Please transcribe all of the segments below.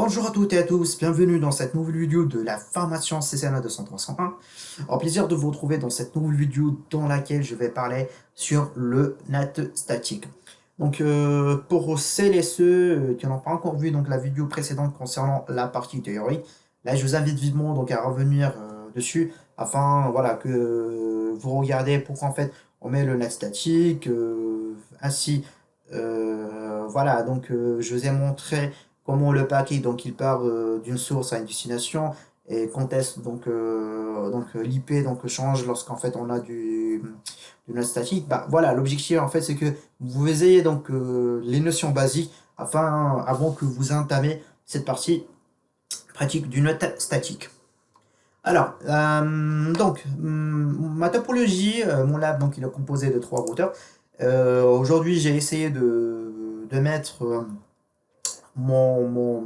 Bonjour à toutes et à tous, bienvenue dans cette nouvelle vidéo de la formation CCNA 200-301. Au plaisir de vous retrouver dans cette nouvelle vidéo dans laquelle je vais parler sur le net statique. Donc pour celles et ceux qui n'ont pas encore vu donc, la vidéo précédente concernant la partie théorie, là je vous invite vivement donc, à revenir dessus afin voilà, que vous regardez pourquoi en fait on met le net statique, ainsi voilà donc je vous ai montré comment le paquet donc il part d'une source à une destination et quand est-ce donc l'IP donc change lorsqu'en fait on a du node statique. Bah voilà, l'objectif en fait c'est que vous ayez donc les notions basiques afin avant que vous entamez cette partie pratique du node statique. Alors, ma topologie, mon lab, donc, il est composé de trois routeurs. Aujourd'hui, j'ai essayé de mettre mon,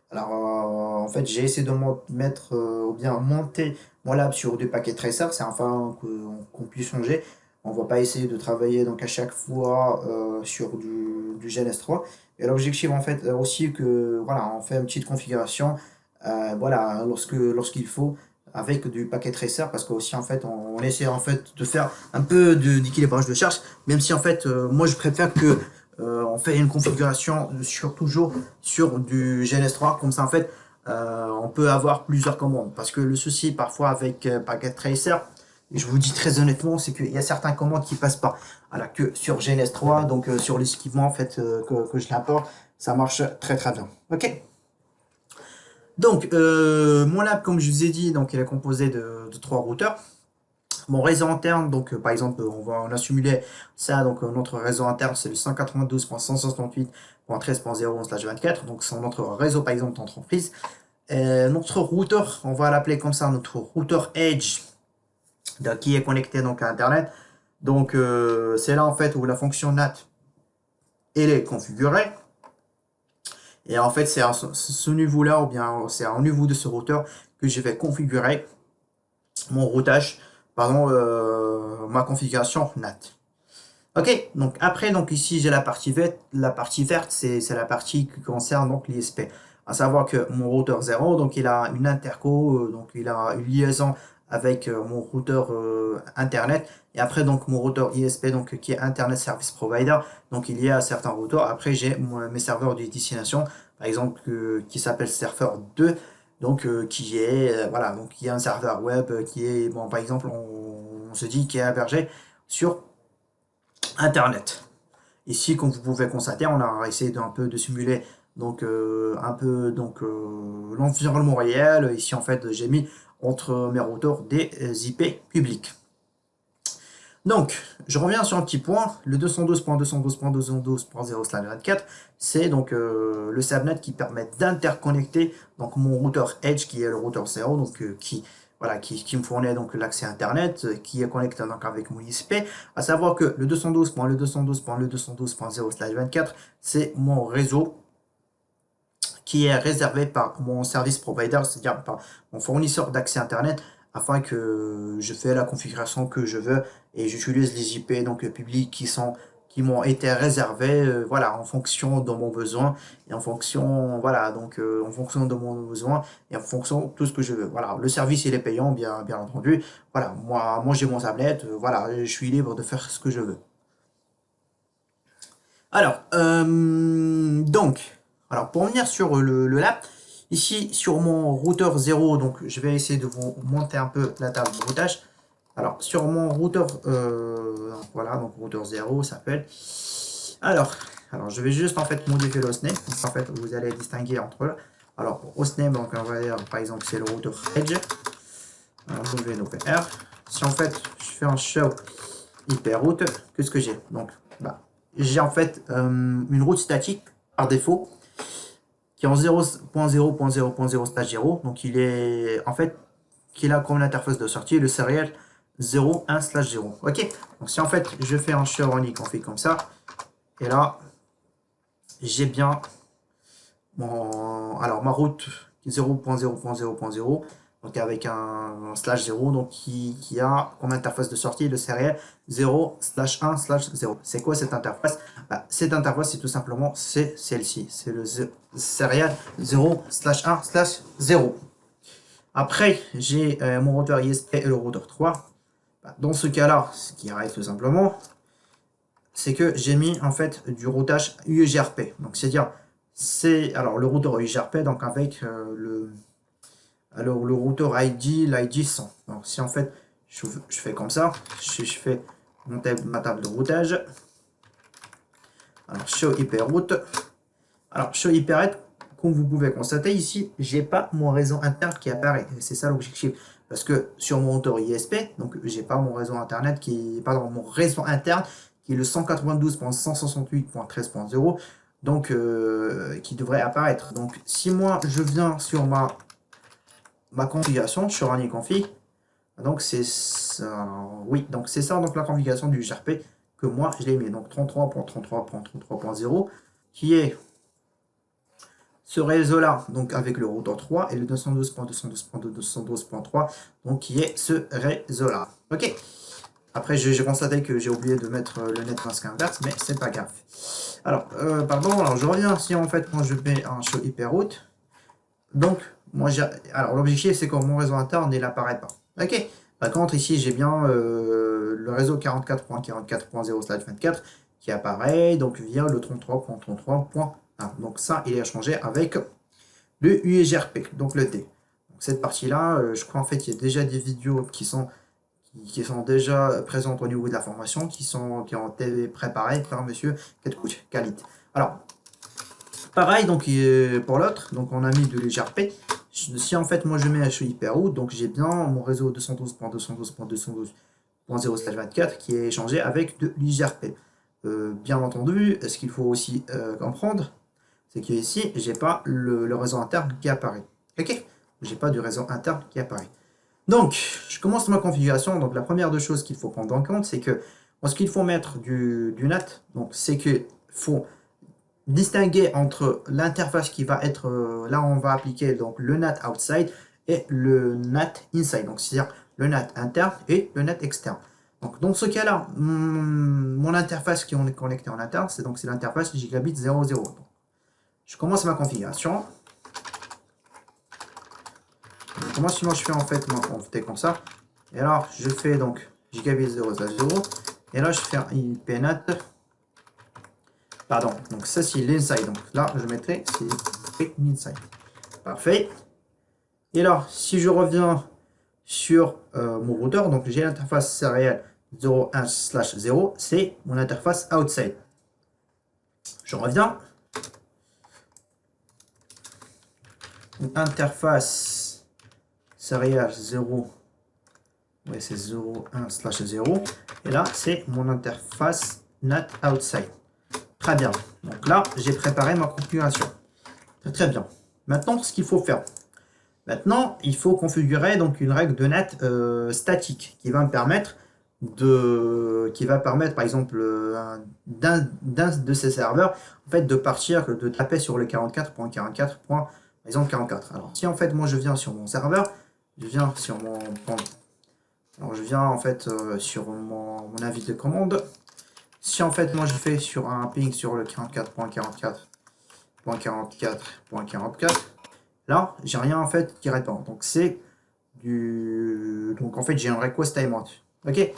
alors, en fait, j'ai essayé de mettre, ou bien monter mon lab sur du paquet tracer, c'est enfin qu'on puisse changer. On va pas essayer de travailler donc à chaque fois sur du GNS3. Et l'objectif, en fait, aussi que, voilà, on fait une petite configuration, voilà, lorsqu'il faut, avec du paquet tracer, parce que aussi, en fait, on essaie, en fait, de faire un peu d'équilibrage de charge, même si, en fait, moi, je préfère que on fait une configuration toujours sur du GNS3, comme ça en fait on peut avoir plusieurs commandes. Parce que le souci parfois avec Packet Tracer, et je vous dis très honnêtement, c'est qu'il y a certaines commandes qui passent pas. Alors que sur GNS3, donc sur les équipements en fait que je l'importe, ça marche très très bien. Ok. Donc mon lab, comme je vous ai dit, donc il est composé de trois routeurs. Mon réseau interne, donc par exemple, on a simulé ça, donc notre réseau interne c'est le 192.168.13.0/24, donc c'est notre réseau par exemple d'entreprise. Notre routeur, on va l'appeler comme ça, notre routeur Edge, qui est connecté donc à Internet. Donc c'est là en fait où la fonction NAT elle est configurée. Et en fait c'est à ce niveau-là, ou bien c'est au niveau de ce routeur que je vais configurer mon routage, pardon, ma configuration NAT. Ok, donc après, donc ici j'ai la partie verte, c'est la partie qui concerne donc l'ISP. À savoir que mon routeur 0, donc il a une interco, donc il a une liaison avec mon routeur internet. Et après donc mon routeur ISP, donc qui est Internet Service Provider, donc il y a certains routeurs. Après j'ai mes serveurs de destination, par exemple qui s'appelle serveur 2, donc qui est voilà, donc il y a un serveur web qui est bon par exemple on se dit qui est hébergé sur Internet. Ici, comme vous pouvez constater, on a essayé d'un peu de simuler donc un peu donc l'environnement réel. Ici, en fait, j'ai mis entre mes routeurs des IP publics. Donc, je reviens sur un petit point. Le 212.212.212.0/24, c'est donc le subnet qui permet d'interconnecter donc mon routeur Edge qui est le routeur 0, donc voilà, qui me fournit donc l'accès Internet, qui est connecté donc avec mon ISP. À savoir que le 212.212.212.0/24, c'est mon réseau qui est réservé par mon service provider, c'est-à-dire par mon fournisseur d'accès Internet, afin que je fais la configuration que je veux et j'utilise les IP donc publics qui m'ont été réservés voilà en fonction de mon besoin et en fonction voilà donc en fonction de mon besoin et en fonction de tout ce que je veux. Voilà, le service il est payant bien entendu. Voilà, moi j'ai mon tablette, voilà, je suis libre de faire ce que je veux. Alors, alors pour revenir sur le lab, ici sur mon routeur 0, donc je vais essayer de vous monter un peu la table de routage. Alors, sur mon routeur, voilà, donc routeur 0 s'appelle. Alors, je vais juste en fait modifier le hostname, donc en fait vous allez distinguer entre eux. Alors, pour hostname, donc on va dire par exemple c'est le routeur Edge, WNOPR. Si en fait je fais un show IP route, qu'est-ce que j'ai? Donc, bah, j'ai en fait une route statique par défaut qui est en 0.0.0.0/0. Donc il est en fait qu'il a comme interface de sortie le serial 0.1/0. Ok. Donc si en fait je fais un show on config comme ça, et là j'ai bien alors ma route 0.0.0.0 donc avec un slash 0, donc qui a comme interface de sortie le serial 0/1/0. C'est quoi cette interface? Bah, cette interface, c'est tout simplement c'est celle-ci, c'est le serial 0/1/0. Après, j'ai mon routeur ISP et le routeur 3. Bah, dans ce cas-là, ce qui arrive tout simplement, c'est que j'ai mis en fait du routage UEGRP. Donc c'est-à-dire, c'est alors le routeur UEGRP, donc avec le routeur l'ID 100. Donc si en fait je fais comme ça, je fais ma table de routage. Alors show IP route. Alors show IP route, comme vous pouvez constater ici, j'ai pas mon réseau interne qui apparaît. C'est ça l'objectif. Parce que sur mon routeur ISP, donc j'ai pas mon réseau internet mon réseau interne qui est le 192.168.13.0, donc qui devrait apparaître. Donc si moi je viens sur ma configuration sur un config, donc c'est ça, oui, donc c'est ça, donc la configuration du GRP que moi je l'ai mis, donc 33.33.33.0 qui est ce réseau là, donc avec le routeur 3 et le 212.212.212.3, donc qui est ce réseau là. Ok, après j'ai constaté que j'ai oublié de mettre le net mask inverse, mais c'est pas grave. Alors pardon, alors je reviens si en fait moi je mets un show hyperroute. Donc moi alors l'objectif c'est que mon réseau interne il n'apparaît pas. Ok, par contre ici j'ai bien le réseau 44.44.0/24 qui apparaît donc via le 33.33.1. Donc ça il est changé avec le UEGRP, donc le T. Donc cette partie là, je crois en fait il y a déjà des vidéos qui sont déjà présentes au niveau de la formation, qui ont été préparées par monsieur Kalit. Alors pareil, donc pour l'autre, donc on a mis de l'UGRP. Si en fait moi je mets HE hyperroute, donc j'ai bien mon réseau 212.212.212.0/24 qui est échangé avec de l'UGRP. Bien entendu, ce qu'il faut aussi comprendre, c'est que ici j'ai pas le réseau interne qui apparaît. Ok, j'ai pas du réseau interne qui apparaît. Donc je commence ma configuration. Donc la première des choses qu'il faut prendre en compte, c'est que lorsqu'il faut mettre du NAT, donc c'est que faut distinguer entre l'interface qui va être, là on va appliquer donc le NAT outside et le NAT inside, donc c'est-à-dire le NAT interne et le NAT externe. Donc dans ce cas-là, mon interface qui est connectée en interne, c'est l'interface gigabit 00. Donc, je commence ma configuration. Moi sinon je fais en fait ma config comme ça. Et alors je fais donc gigabit 0 et là je fais un IPNAT. Pardon, donc ça c'est l'inside. Donc là, je mettrai c'est l'inside. Parfait. Et là, si je reviens sur mon routeur, donc j'ai l'interface serial 01/0, c'est mon interface outside. Je reviens. Donc, interface serial 0, ouais, c'est 01/0. Et là, c'est mon interface NAT outside. Très bien. Donc là, j'ai préparé ma configuration. Très bien. Maintenant, ce qu'il faut faire. Maintenant, il faut configurer donc une règle de NAT statique qui va me permettre par exemple d'un de ces serveurs en fait de partir de taper sur le 44.44. Par exemple 44. Alors si en fait moi je viens sur mon serveur, je viens sur en fait sur mon avis de commande. Si en fait moi je fais sur un ping sur le 44.44.44.44, là j'ai rien en fait qui répond. Donc c'est donc en fait j'ai un request timeout. Ok,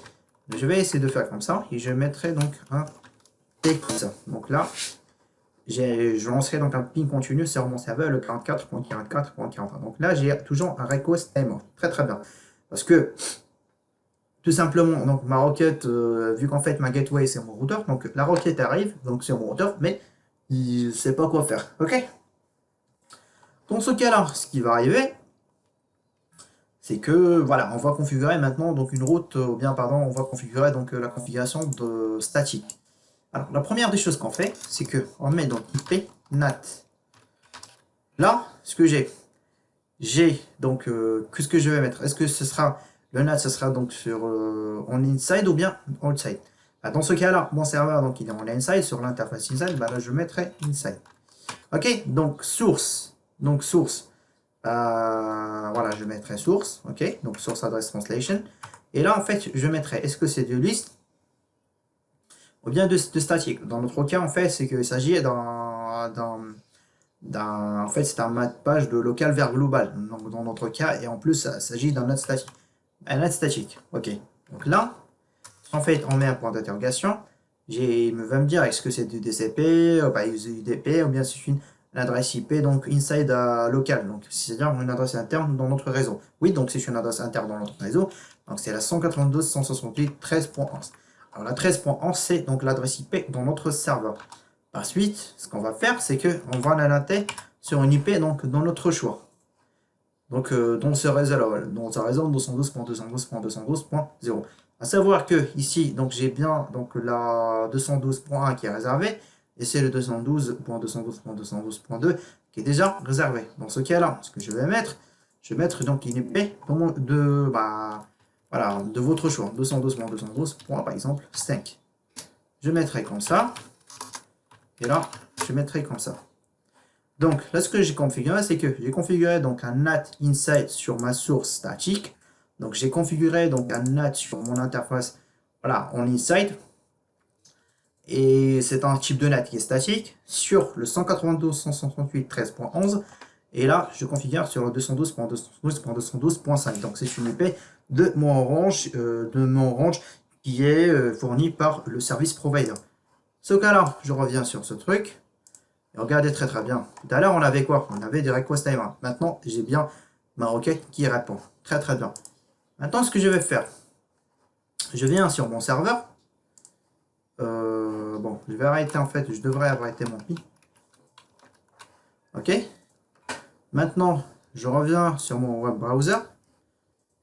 je vais essayer de faire comme ça et je mettrai donc un T comme ça. Donc là je lancerai donc un ping continu sur mon serveur le 44.44.41. Donc là j'ai toujours un request timeout. Très très bien. Parce que tout simplement, donc ma requête, vu qu'en fait ma gateway c'est mon routeur, donc la requête arrive, donc sur mon routeur, mais il ne sait pas quoi faire. Ok. Dans ce cas-là, ce qui va arriver, c'est que voilà, on va configurer maintenant donc une route, ou bien pardon, on va configurer donc la configuration de statique. Alors la première des choses qu'on fait, c'est que on met donc IP NAT. Là, ce que j'ai donc qu'est-ce que je vais mettre? Est-ce que ce sera le NAT, ce sera donc sur en inside ou bien outside? Bah, dans ce cas-là, mon serveur donc il est en inside sur l'interface inside, bah, là je mettrai inside. Ok, donc source Voilà, je mettrai source, ok, donc source adresse translation. Et là, en fait, je mettrai, est-ce que c'est de liste ou bien de statique. Dans notre cas, en fait, c'est qu'il s'agit en fait, c'est un mappage de local vers global, donc dans notre cas, et en plus, ça s'agit d'un note statique. Un note statique, ok. Donc là, en fait, on met un point d'interrogation. Il va me dire est-ce que c'est du DCP, bah, du UDP, ou bien c'est une adresse IP, donc inside local, donc c'est-à-dire une adresse interne dans notre réseau. Oui, donc c'est une adresse interne dans notre réseau, donc c'est la 192.168.13.11. Alors la 13.11, c'est donc l'adresse IP dans notre serveur. Par suite, ce qu'on va faire, c'est qu'on va l'adapter sur une IP donc dans notre choix. Donc dans ce réseau-là, dans ce réseau 212.212.212.0. À savoir que ici, donc j'ai bien donc la 212.1 qui est réservée, et c'est le 212.212.212.2 qui est déjà réservé. Dans ce cas-là, ce que je vais mettre donc une IP de votre choix, 212.212. Par exemple 5. Je mettrai comme ça, et là, je mettrai comme ça. Donc là, ce que j'ai configuré, c'est que j'ai configuré donc un NAT inside sur ma source statique. Donc j'ai configuré donc un NAT sur mon interface, voilà, en inside. Et c'est un type de NAT qui est statique sur le 192.168.13.11. Et là, je configure sur le 212.212.212.5. Donc c'est une IP de mon range qui est fourni par le service provider. Ce cas-là, je reviens sur ce truc. Et regardez très très bien. Tout à l'heure, on avait quoi? On avait des request timer. Maintenant, j'ai bien ma requête qui répond. Très très bien. Maintenant, ce que je vais faire, je viens sur mon serveur. Bon, je vais arrêter en fait. Je devrais arrêter mon pi. Ok. Maintenant, je reviens sur mon web browser.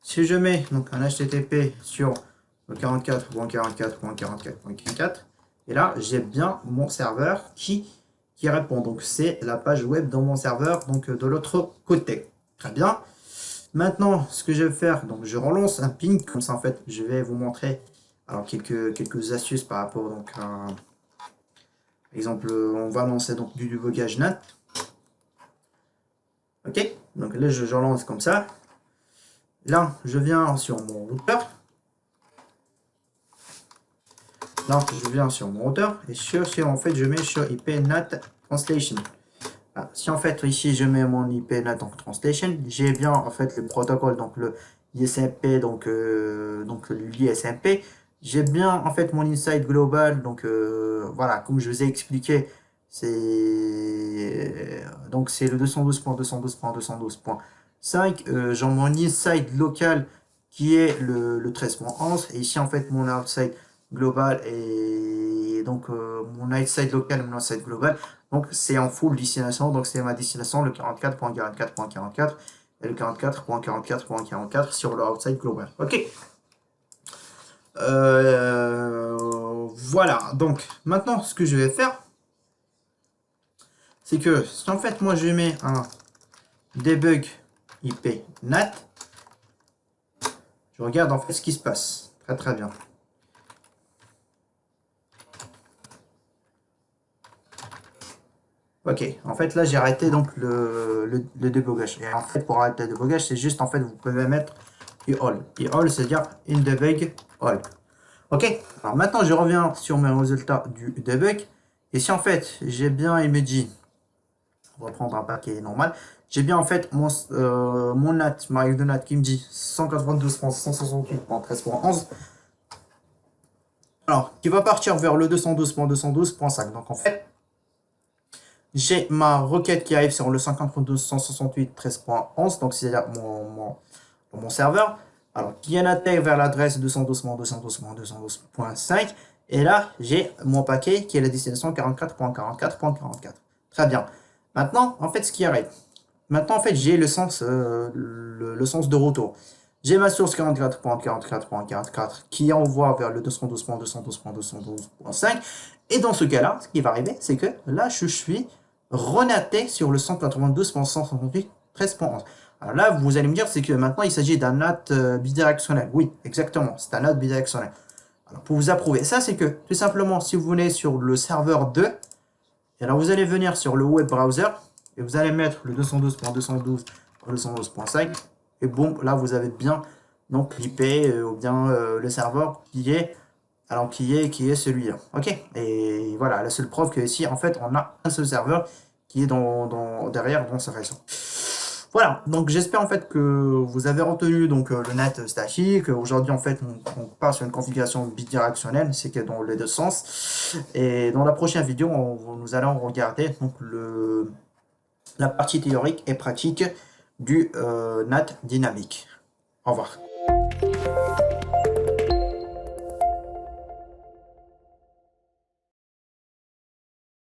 Si je mets donc un HTTP sur le 44.44.44.44, et là, j'ai bien mon serveur qui répond. Donc, c'est la page web dans mon serveur, donc de l'autre côté. Très bien. Maintenant, ce que je vais faire, donc je relance un ping, comme ça en fait, je vais vous montrer alors quelques astuces par rapport donc à, par exemple, on va lancer donc du débogage NAT. Ok, donc là je lance comme ça. Là, je viens sur mon routeur. Là, je viens sur mon routeur et en fait, je mets sur IP NAT Translation. Si en fait ici je mets mon IP NAT donc translation, j'ai bien en fait le protocole donc le ISMP donc l'ISMP, j'ai bien en fait mon inside global donc voilà comme je vous ai expliqué c'est donc c'est le 212.212.212.5. J'ai mon inside local qui est le 13.11 et ici en fait mon outside global et donc mon outside local et mon outside global. Donc c'est en full destination, donc c'est ma destination le 44.44.44 et le 44.44.44 sur le outside global. Ok. Voilà, donc maintenant ce que je vais faire, c'est que si en fait moi je mets un debug IP NAT, je regarde en fait ce qui se passe. Très très bien. Ok, en fait là j'ai arrêté donc le débogage. Et en fait pour arrêter le débogage, c'est juste en fait vous pouvez mettre all. All c'est-à-dire in debug all. Ok, alors maintenant je reviens sur mes résultats du debug. Et si en fait j'ai bien, il me dit, on va prendre un paquet normal, j'ai bien en fait mon NAT, ma règle de NAT qui me dit 192.168.13.11. Alors, qui va partir vers le 212.212.5. Donc en fait, j'ai ma requête qui arrive sur le 192.168.13.11, donc c'est-à-dire mon serveur, alors qui est attaqué vers l'adresse 212.212.212.5, et là j'ai mon paquet qui est la destination 44.44.44. Très bien. Maintenant, en fait, ce qui arrive, maintenant en fait j'ai le sens de retour. J'ai ma source 44.44.44 qui envoie vers le 212.212.212.5, et dans ce cas-là, ce qui va arriver, c'est que là je suis renaté sur le 192.168.13.11. Alors là, vous allez me dire, c'est que maintenant, il s'agit d'un NAT bidirectionnel. Oui, exactement, c'est un NAT bidirectionnel. Alors, pour vous approuver ça, c'est que, tout simplement, si vous venez sur le serveur 2, et alors vous allez venir sur le web browser, et vous allez mettre le 212.212.212.5, le 112.5. Et boum, là vous avez bien donc l'IP ou bien le serveur qui est celui-là. Ok. Et voilà, la seule preuve que ici en fait on a un seul serveur qui est derrière dans ce réseau. Voilà, donc j'espère en fait que vous avez retenu donc le net statique. Aujourd'hui en fait on part sur une configuration bidirectionnelle, c'est que dans les deux sens. Et dans la prochaine vidéo, nous allons regarder donc la partie théorique et pratique du NAT dynamique. Au revoir.